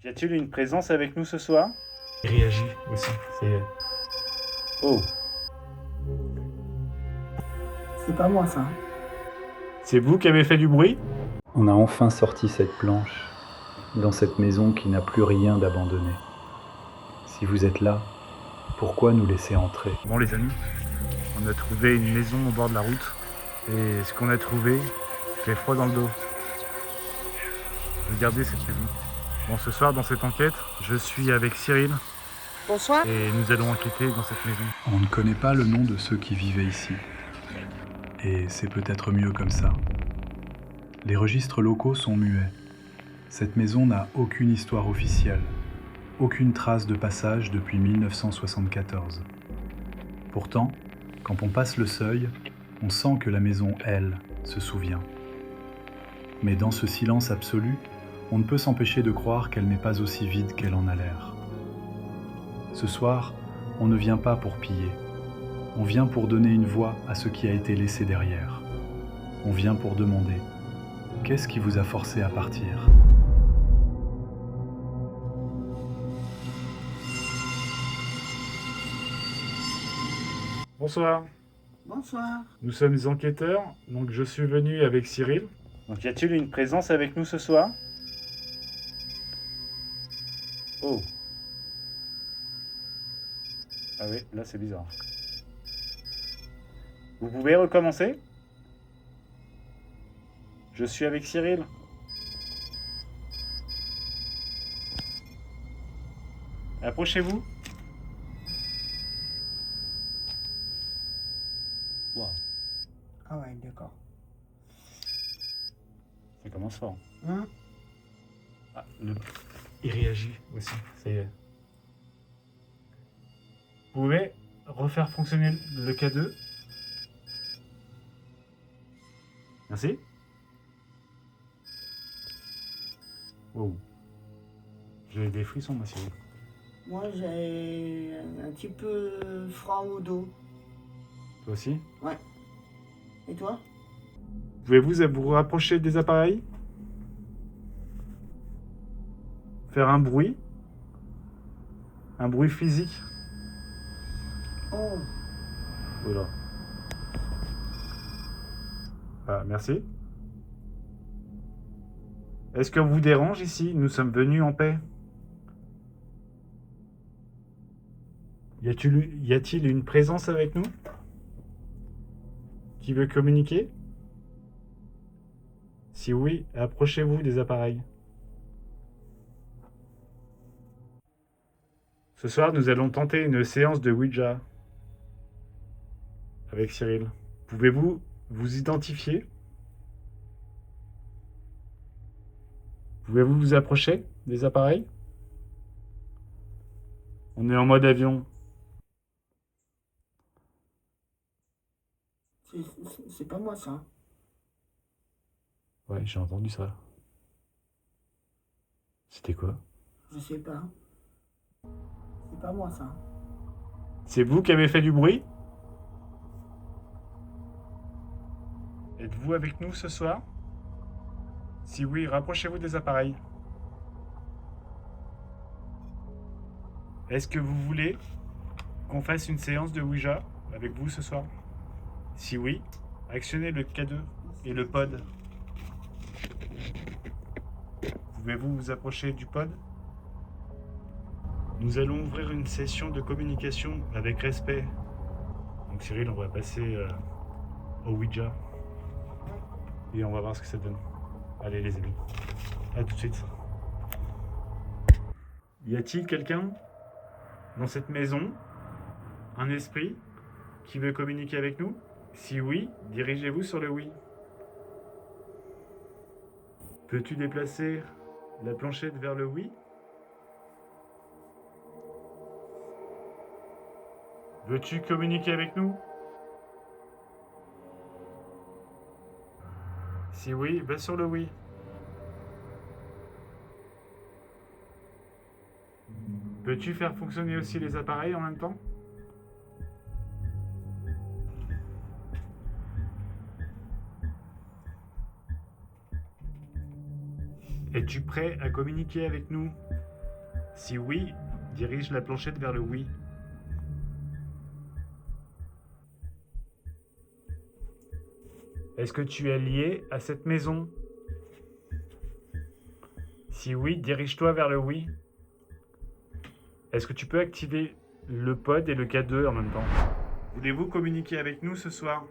Y a-t-il une présence avec nous ce soir? Il réagit aussi. C'est... Oh, C'est pas moi ça. c'est vous qui avez fait du bruit? On a enfin sorti cette planche dans cette maison qui n'a plus rien d'abandonné. Si vous êtes là, pourquoi nous laisser entrer? Bon les amis, on a trouvé une maison au bord de la route. Et ce qu'on a trouvé fait froid dans le dos. Regardez cette maison. Bon, ce soir dans cette enquête, je suis avec Cyril Bonsoir. et nous allons enquêter dans cette maison. On ne connaît pas le nom de ceux qui vivaient ici. Et c'est peut-être mieux comme ça. Les registres locaux sont muets. Cette maison n'a aucune histoire officielle, aucune trace de passage depuis 1974. Pourtant, quand on passe le seuil, on sent que la maison, elle, se souvient. Mais dans ce silence absolu, on ne peut s'empêcher de croire qu'elle n'est pas aussi vide qu'elle en a l'air. Ce soir, on ne vient pas pour piller. On vient pour donner une voix à ce qui a été laissé derrière. On vient pour demander « Qu'est-ce qui vous a forcé à partir ?» Bonsoir, Bonsoir. nous sommes enquêteurs, donc je suis venu avec Cyril. Donc y a-t-il une présence avec nous ce soir? Oh. Ah oui, là c'est bizarre. Vous pouvez recommencer? Je suis avec Cyril. Approchez-vous. Wow, Ah ouais, d'accord. ça commence fort. Hein? Ah, Il réagit aussi. C'est... Vous pouvez refaire fonctionner le K2? Merci. Wow. J'ai des frissons, ma chérie. Moi j'ai un petit peu froid au dos. Toi aussi? Ouais. Et toi? Pouvez-vous vous rapprocher des appareils? Faire un bruit? Un bruit physique? Oh, Voilà. Ah, merci. Est-ce que vous dérange ici? Nous sommes venus en paix. Y a-t-il une présence avec nous? Qui veut communiquer? Si oui, approchez-vous des appareils. Ce soir, nous allons tenter une séance de Ouija avec Cyril. Pouvez-vous vous identifier? Pouvez-vous vous approcher des appareils? On est en mode avion. c'est pas moi ça. Ouais, j'ai entendu ça. C'était quoi? Je sais pas. C'est pas moi ça. C'est vous qui avez fait du bruit? Êtes-vous avec nous ce soir? Si oui, rapprochez-vous des appareils. Est-ce que vous voulez qu'on fasse une séance de Ouija avec vous ce soir? Si oui, actionnez le K2 et le pod. Pouvez-vous vous approcher du pod? Nous allons ouvrir une session de communication avec respect. Donc Cyril, on va passer au Ouija. Et on va voir ce que ça donne. Allez les amis, à tout de suite. Y a-t-il quelqu'un dans cette maison, un esprit, qui veut communiquer avec nous? Si oui, dirigez-vous sur le oui. Peux-tu déplacer la planchette vers le oui? Veux-tu communiquer avec nous? Si oui, va sur le oui. Peux-tu faire fonctionner aussi les appareils en même temps? Es-tu prêt à communiquer avec nous Si oui, dirige la planchette vers le oui. Est-ce que tu es lié à cette maison? Si oui, dirige-toi vers le oui. Est-ce que tu peux activer le pod et le K2 en même temps? Voulez-vous communiquer avec nous ce soir?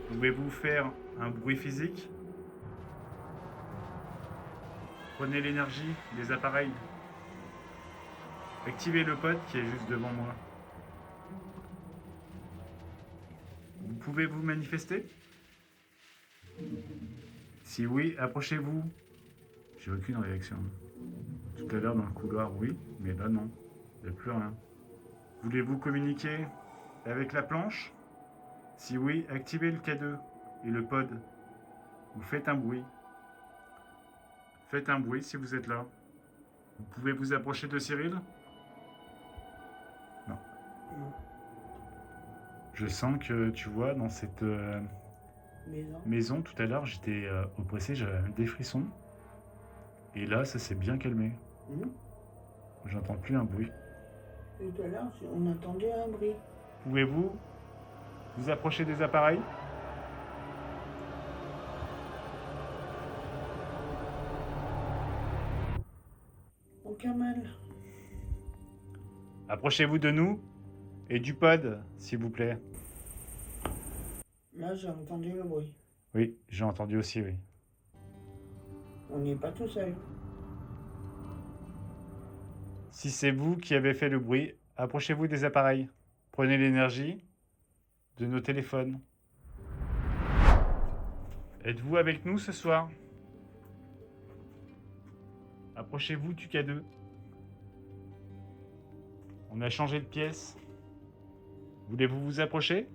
Pouvez-vous faire un bruit physique? Prenez l'énergie des appareils. Activez le pod qui est juste devant moi. Vous pouvez vous manifester? Si oui, approchez-vous. J'ai aucune réaction. Tout à l'heure dans le couloir, oui, mais là non. Il n'y a plus rien. Voulez-vous communiquer avec la planche? Si oui, activez le K2 et le pod. Vous faites un bruit. Faites un bruit si vous êtes là. Vous pouvez vous approcher de Cyril? Non. Je sens que, tu vois, dans cette maison, tout à l'heure, j'étais oppressé, j'avais des frissons. Et là, ça s'est bien calmé. J'entends plus un bruit. Tout à l'heure, on entendait un bruit. Pouvez-vous vous approcher des appareils? Aucun mal. Approchez-vous de nous et du pod, s'il vous plaît. Là, j'ai entendu le bruit. Oui, j'ai entendu aussi, oui. On n'est pas tout seul. Si c'est vous qui avez fait le bruit, approchez-vous des appareils. Prenez l'énergie de nos téléphones. Êtes-vous avec nous ce soir? Approchez-vous du K2. On a changé de pièce. Voulez-vous vous approcher?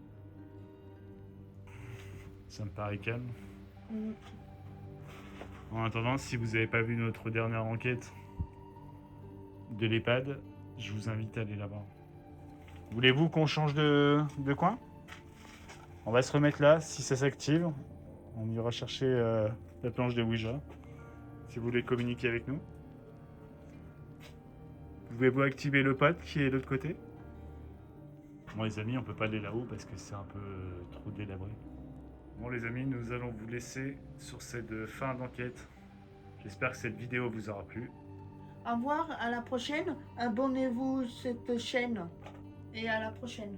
Ça me paraît calme. En attendant, si vous n'avez pas vu notre dernière enquête de l'EHPAD, je vous invite à aller là-bas. Voulez-vous qu'on change de coin? On va se remettre là, si ça s'active. On ira chercher la planche de Ouija, si vous voulez communiquer avec nous. Pouvez-vous activer le pod qui est de l'autre côté? Bon les amis, on peut pas aller là-haut parce que c'est un peu trop délabré. Bon les amis, nous allons vous laisser sur cette fin d'enquête. J'espère que cette vidéo vous aura plu. Au revoir, à la prochaine. Abonnez-vous à cette chaîne. Et à la prochaine.